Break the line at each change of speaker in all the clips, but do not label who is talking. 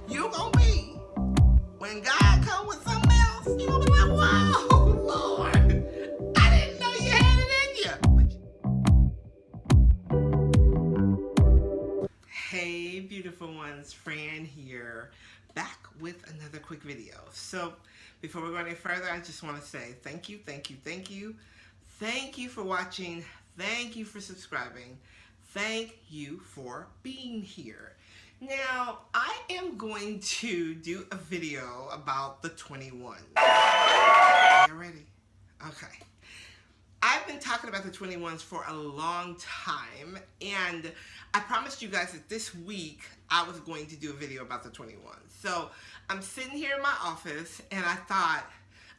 you're gonna be, when God comes with something else, you're gonna be like, whoa, Lord, I didn't know you had it in you. Hey, beautiful ones, Fran here, back with another quick video. So, before we go any further, I just want to say thank you, thank you, thank you. Thank you for watching. Thank you for subscribing. Thank you for being here. Now, I am going to do a video about the 21. Are you ready? Okay. I've been talking about the 21s for a long time, and I promised you guys that this week I was going to do a video about the 21s. So I'm sitting here in my office, and I thought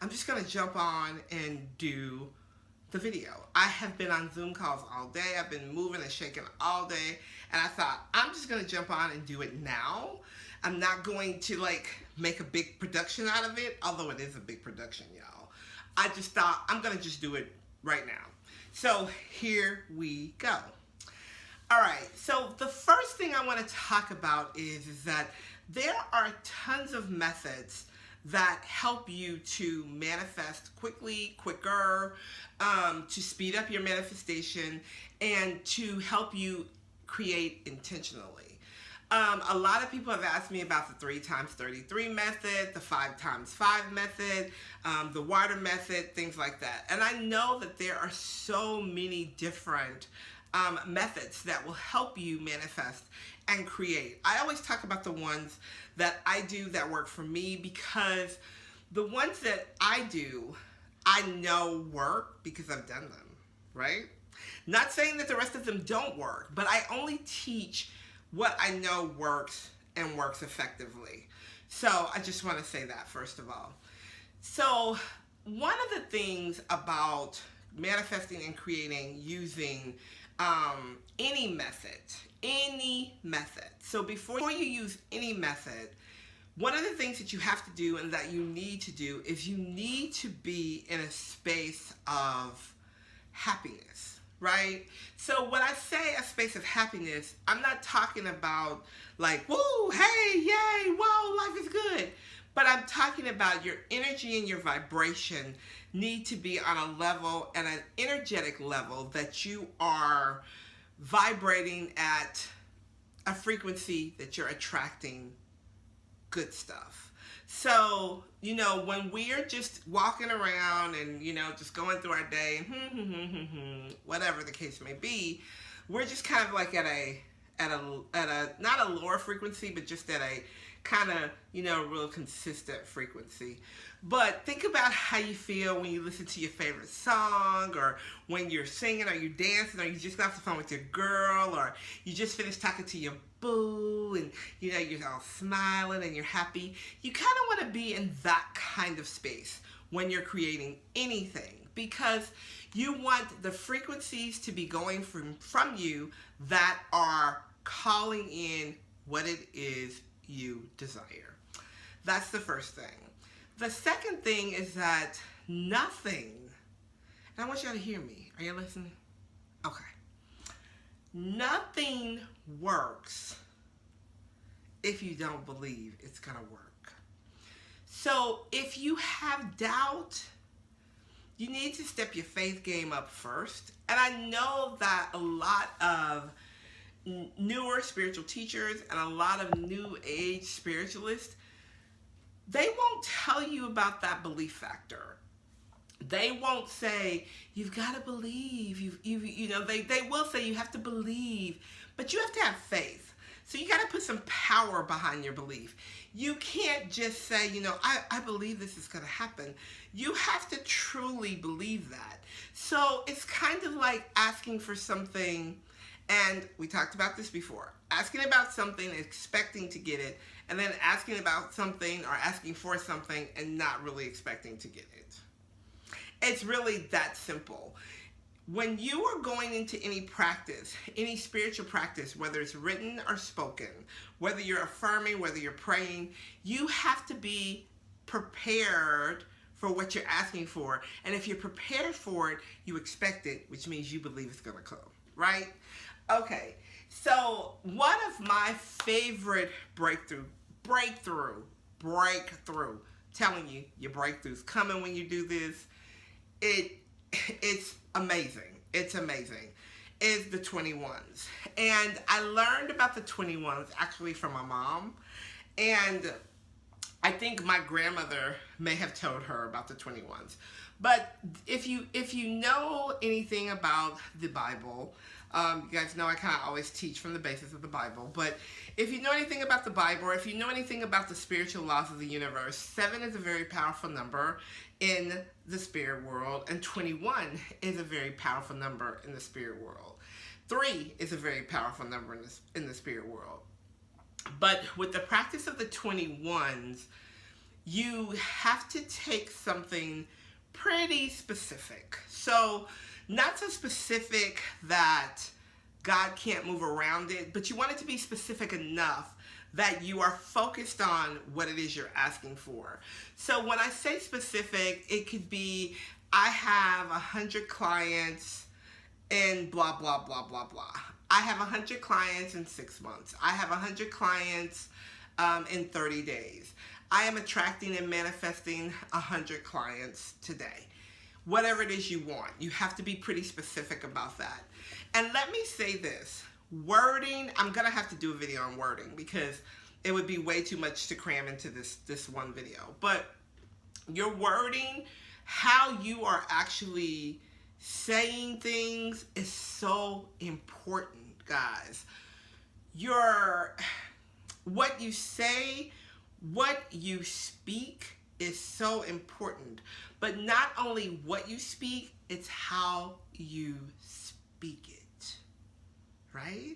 I'm just going to jump on and do the video. I have been on Zoom calls all day. I've been moving and shaking all day, and I thought I'm just going to jump on and do it now. I'm not going to like make a big production out of it, although it is a big production, y'all. I just thought I'm going to just do it right now. So here we go. All right, so the first thing I want to talk about is that there are tons of methods that help you to manifest quickly, quicker, to speed up your manifestation, and to help you create intentionally. A lot of people have asked me about the 3 times 33 method, the 5 times 5 method, the water method, things like that. And I know that there are so many different methods that will help you manifest and create. I always talk about the ones that I do that work for me, because the ones that I do, I know work because I've done them, right? Not saying that the rest of them don't work, but I only teach what I know works and works effectively. So I just want to say that first of all. So one of the things about manifesting and creating using any method. So before you use any method, one of the things that you have to do and that you need to do is you need to be in a space of happiness, right? So when I say a space of happiness, I'm not talking about like, woo, hey, yay, whoa, life is good. But I'm talking about your energy and your vibration need to be on a level, and an energetic level, that you are vibrating at a frequency that you're attracting good stuff. So, you know, when we're just walking around and, you know, just going through our day, whatever the case may be, we're just kind of like at a not a lower frequency, but just at a kind of, you know, real consistent frequency. But think about how you feel when you listen to your favorite song, or when you're singing, or you're dancing, or you just got off the phone with your girl, or you just finished talking to your boo, and you know, you're all smiling and you're happy. You kind of want to be in that kind of space when you're creating anything, because you want the frequencies to be going from you that are calling in what it is you desire. That's the first thing. The second thing is that nothing, and I want y'all to hear me. Are you listening? Okay. Nothing works if you don't believe it's gonna work. So if you have doubt, you need to step your faith game up first. And I know that a lot of newer spiritual teachers and a lot of new age spiritualists, they won't tell you about that belief factor. They won't say, you've got to believe, you know, they will say you have to believe, but you have to have faith. So you got to put some power behind your belief. You can't just say, you know, I believe this is going to happen. You have to truly believe that. So it's kind of like asking for something, and we talked about this before, asking about something, expecting to get it, and then asking about something or asking for something and not really expecting to get it. It's really that simple. When you are going into any practice, any spiritual practice, whether it's written or spoken, whether you're affirming, whether you're praying, you have to be prepared for what you're asking for. And if you're prepared for it, you expect it, which means you believe it's going to come, right? Okay, so one of my favorite breakthrough breakthrough, breakthrough. Telling you, your breakthrough's coming when you do this. It's amazing. It's amazing. Is the 21s. And I learned about the 21s actually from my mom. And I think my grandmother may have told her about the 21s. But if you know anything about the Bible, you guys know I kind of always teach from the basis of the Bible. But if you know anything about the Bible, or if you know anything about the spiritual laws of the universe, 7 is a very powerful number in the spirit world, and 21 is a very powerful number in the spirit world. 3 is a very powerful number in the spirit world. But with the practice of the 21s, you have to take something pretty specific. So not so specific that God can't move around it, but you want it to be specific enough that you are focused on what it is you're asking for. So when I say specific, it could be, I have 100 clients and blah, blah, blah, blah, blah. I have 100 clients in 6 months. I have 100 clients in 30 days. I am attracting and manifesting 100 clients today. Whatever it is you want, you have to be pretty specific about that. And let me say this, wording, I'm gonna have to do a video on wording because it would be way too much to cram into this one video. But your wording, how you are actually saying things is so important, guys. What you say, what you speak is so important. But not only what you speak, it's how you speak it, right?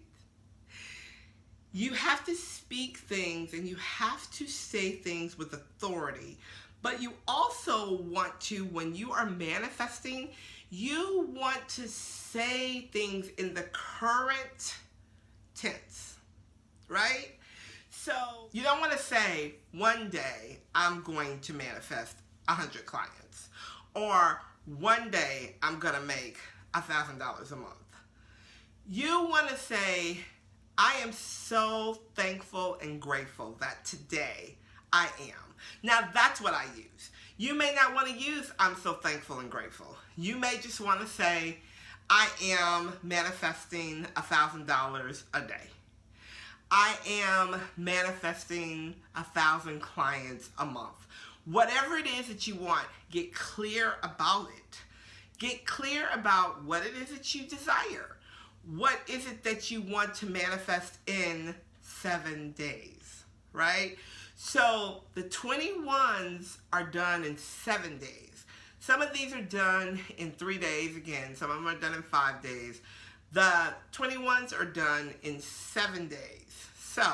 You have to speak things and you have to say things with authority. But you also want to, when you are manifesting, you want to say things in the current tense, right? So you don't want to say, one day I'm going to manifest 100 clients, or one day I'm going to make $1,000 a month. You want to say, I am so thankful and grateful that today I am. Now that's what I use. You may not want to use I'm so thankful and grateful. You may just want to say, I am manifesting $1,000 a day. I am manifesting 1,000 clients a month. Whatever it is that you want, get clear about it. Get clear about what it is that you desire. What is it that you want to manifest in 7 days, right? So the 21s are done in 7 days. Some of these are done in 3 days. Again, some of them are done in 5 days. The 21s are done in 7 days. So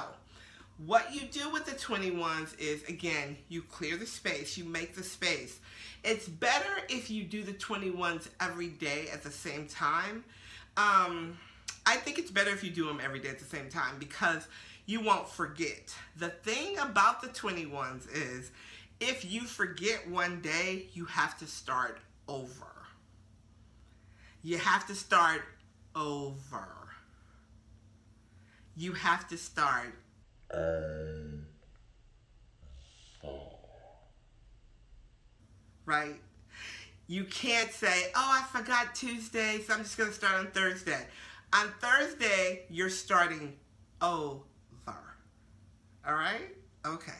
what you do with the 21s is, again, you clear the space, you make the space. It's better if you do the 21s every day at the same time. I think it's better if you do them every day at the same time because you won't forget. The thing about the 21s is, if you forget one day, you have to start over. You have to start over. You have to start right? You can't say, oh, I forgot Tuesday, so I'm just going to start on Thursday. On Thursday, you're starting over. All right? Okay.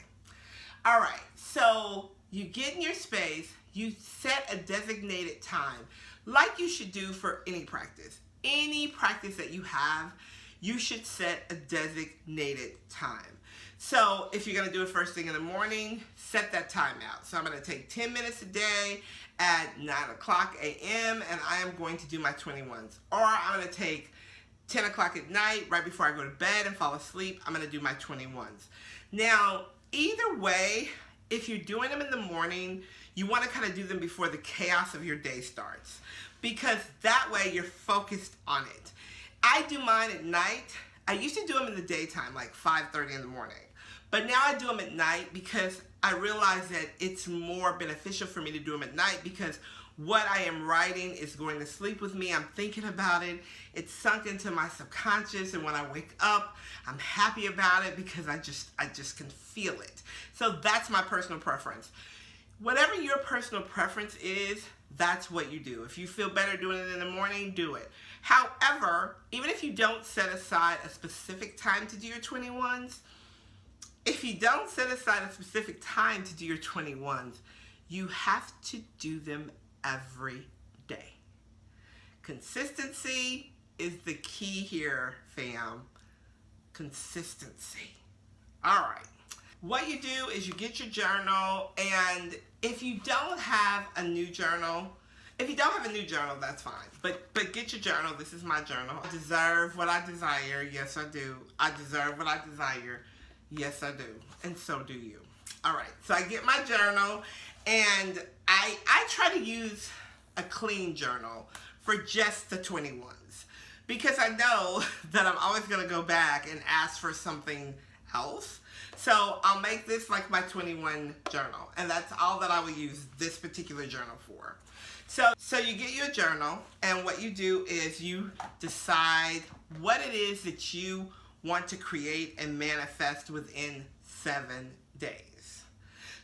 All right. So you get in your space. You set a designated time, like you should do for any practice. Any practice that you have, you should set a designated time. So if you're going to do it first thing in the morning, set that time out. So I'm going to take 10 minutes a day at 9 o'clock a.m. and I am going to do my 21s. Or I'm going to take 10 o'clock at night, right before I go to bed and fall asleep, I'm going to do my 21s. Now, either way, if you're doing them in the morning, you want to kind of do them before the chaos of your day starts, because that way you're focused on it. I do mine at night. I used to do them in the daytime, like 5:30 in the morning. But now I do them at night because I realize that it's more beneficial for me to do them at night, because what I am writing is going to sleep with me. I'm thinking about it. It's sunk into my subconscious, and when I wake up, I'm happy about it because I just can feel it. So that's my personal preference. Whatever your personal preference is, that's what you do. If you feel better doing it in the morning, do it. However, even if you don't set aside a specific time to do your 21s, if you don't set aside a specific time to do your 21s, you have to do them every day. Consistency is the key here, fam. Consistency. All right. What you do is you get your journal, and if you don't have a new journal, that's fine. But get your journal. This is my journal. I deserve what I desire. Yes, I do. I deserve what I desire. Yes, I do. And so do you. All right. So I get my journal, and I try to use a clean journal for just the 21s, because I know that I'm always going to go back and ask for something else. So I'll make this like my 21 journal, and that's all that I will use this particular journal for. So you get your journal, and what you do is you decide what it is that you want to create and manifest within 7 days.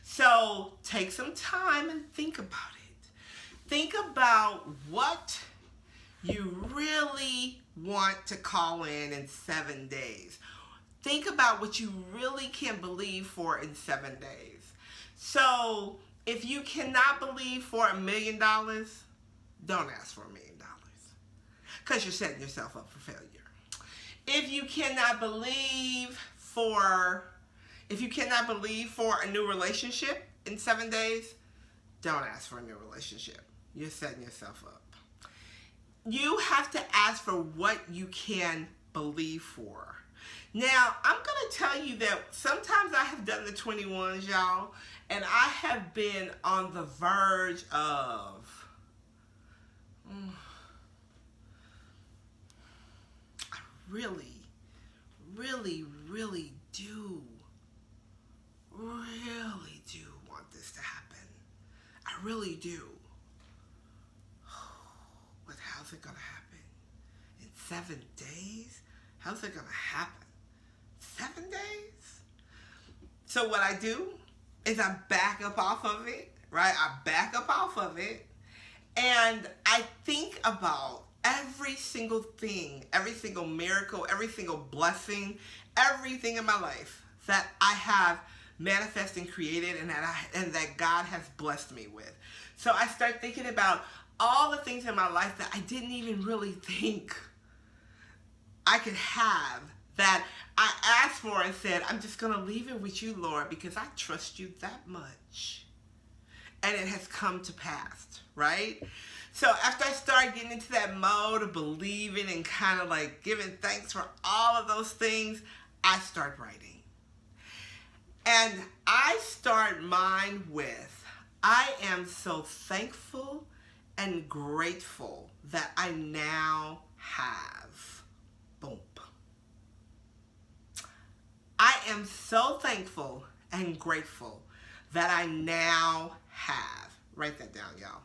So take some time and think about it. Think about what you really want to call in 7 days. Think about what you really can believe for in 7 days. So if you cannot believe for $1 million, don't ask for $1 million, because you're setting yourself up for failure. If you cannot believe for a new relationship in 7 days, don't ask for a new relationship. You're setting yourself up. You have to ask for what you can believe for. Now, I'm going to tell you that sometimes I have done the 21s, y'all, and I have been on the verge of, I really do want this to happen. I really do. But how's it going to happen? In 7 days? How's it going to happen? 7 days? So what I do is I back up off of it, right? I back up off of it, and I think about every single thing, every single miracle, every single blessing, everything in my life that I have manifested and created, and that God has blessed me with. So I start thinking about all the things in my life that I didn't even really think I could have, that I asked for and said, I'm just going to leave it with you, Lord, because I trust you that much. And it has come to pass, right? So after I start getting into that mode of believing and kind of like giving thanks for all of those things, I start writing. And I start mine with, I am so thankful and grateful that I now have. Boom. I am so thankful and grateful that I now have. Write that down, y'all.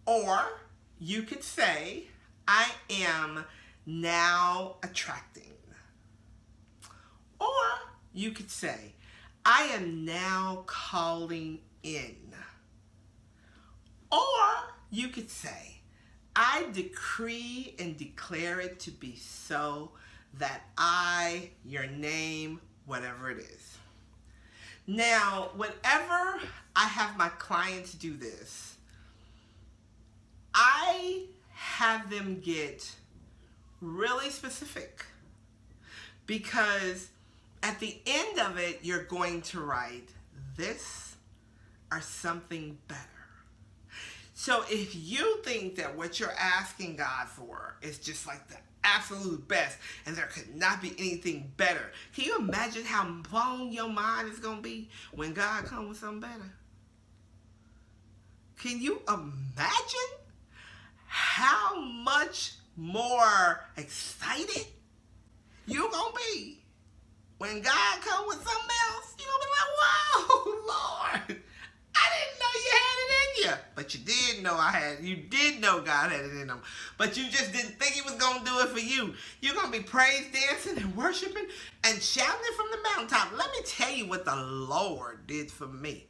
Or you could say, I am now attracting. Or you could say, I am now calling in. Or you could say, I decree and declare it to be so, that your name, whatever it is. Now, whenever I have my clients do this, I have them get really specific, because at the end of it, you're going to write this or something better. So if you think that what you're asking God for is just like the absolute best, and there could not be anything better, can you imagine how blown your mind is going to be when God comes with something better? Can you imagine how much more excited you're going to be when God comes with something else? You're going to be like, whoa, Lord, I didn't know you had it in you. But you did did know you did know God had it in him, but you just didn't think he was going to do it for you. You're going to be praise dancing and worshiping and shouting it from the mountaintop. Let me tell you what the Lord did for me,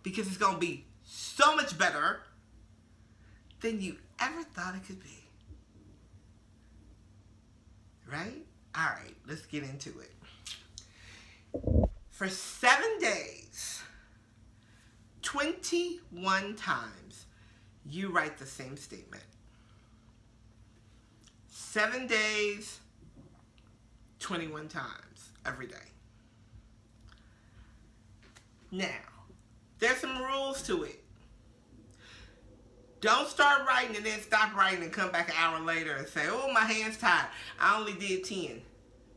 because it's going to be so much better than you ever thought it could be. Right? All right, let's get into it. For 7 days, 21 times, you write the same statement. 7 days, 21 times, every day. Now, there's some rules to it. Don't start writing and then stop writing and come back an hour later and say, oh, my hand's tired. I only did 10.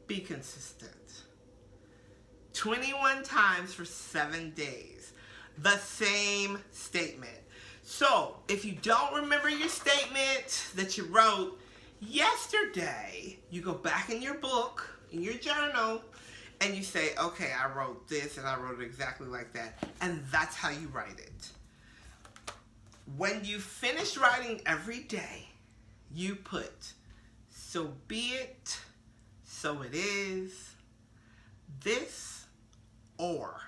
Be consistent. 21 times for 7 days. The same statement. So, if you don't remember your statement that you wrote yesterday, you go back in your book, in your journal, and you say, okay, I wrote this and I wrote it exactly like that. And that's how you write it. When you finish writing every day, you put, so be it, so it is, this, or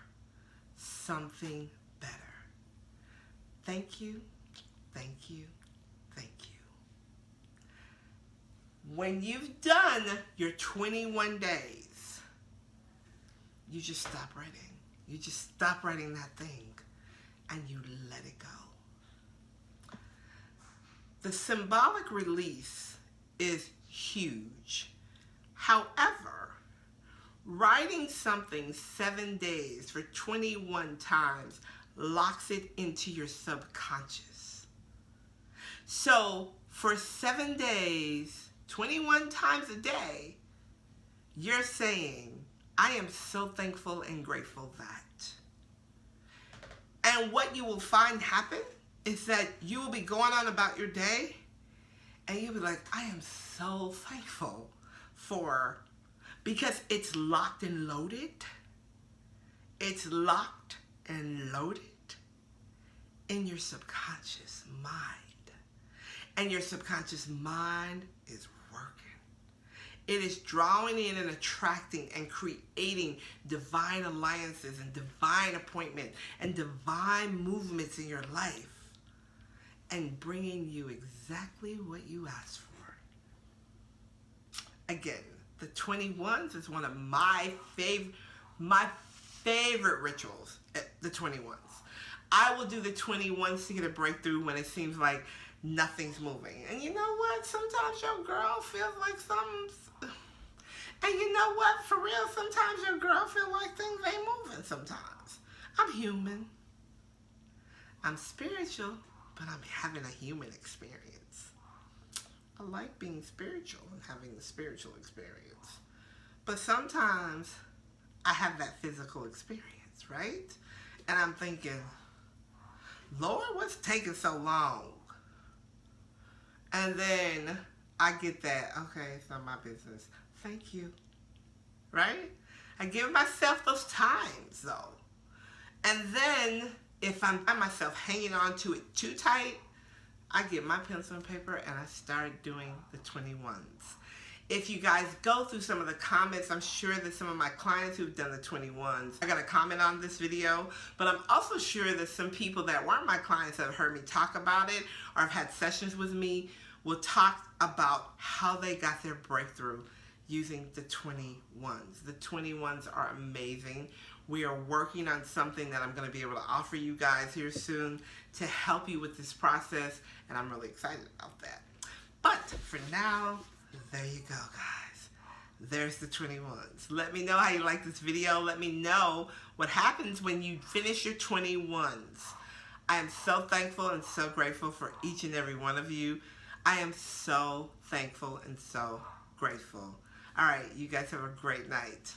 something better. Thank you, thank you, thank you. When you've done your 21 days, you just stop writing. You just stop writing that thing and you let it go. The symbolic release is huge. However, writing something 7 days for 21 times locks it into your subconscious. So for 7 days, 21 times a day, you're saying, I am so thankful and grateful that. And what you will find happen is that you will be going on about your day and you'll be like, I am so thankful for, because it's locked and loaded. It's locked and loaded in your subconscious mind. And your subconscious mind is working. It is drawing in and attracting and creating divine alliances and divine appointments and divine movements in your life, and bringing you exactly what you asked for. Again, the 21s is one of my favorite rituals, the 21s. I will do the 21s to get a breakthrough when it seems like nothing's moving. And you know what? Sometimes your girl feels like something's... And you know what? For real, sometimes your girl feels like things ain't moving sometimes. I'm human. I'm spiritual, but I'm having a human experience. I like being spiritual and having the spiritual experience. But sometimes I have that physical experience, right? And I'm thinking, Lord, what's taking so long? And then I get that, okay, it's not my business. Thank you. Right? I give myself those times, though. And then if I find myself hanging on to it too tight, I get my pencil and paper and I start doing the 21s. If you guys go through some of the comments, I'm sure that some of my clients who've done the 21s, I got a comment on this video, but I'm also sure that some people that weren't my clients that have heard me talk about it or have had sessions with me will talk about how they got their breakthrough using the 21s. The 21s are amazing. We are working on something that I'm going to be able to offer you guys here soon to help you with this process, and I'm really excited about that. But for now, there you go, guys. There's the 21s. Let me know how you like this video. Let me know what happens when you finish your 21s. I am so thankful and so grateful for each and every one of you. I am so thankful and so grateful. All right, you guys have a great night.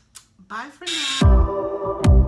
Bye for now.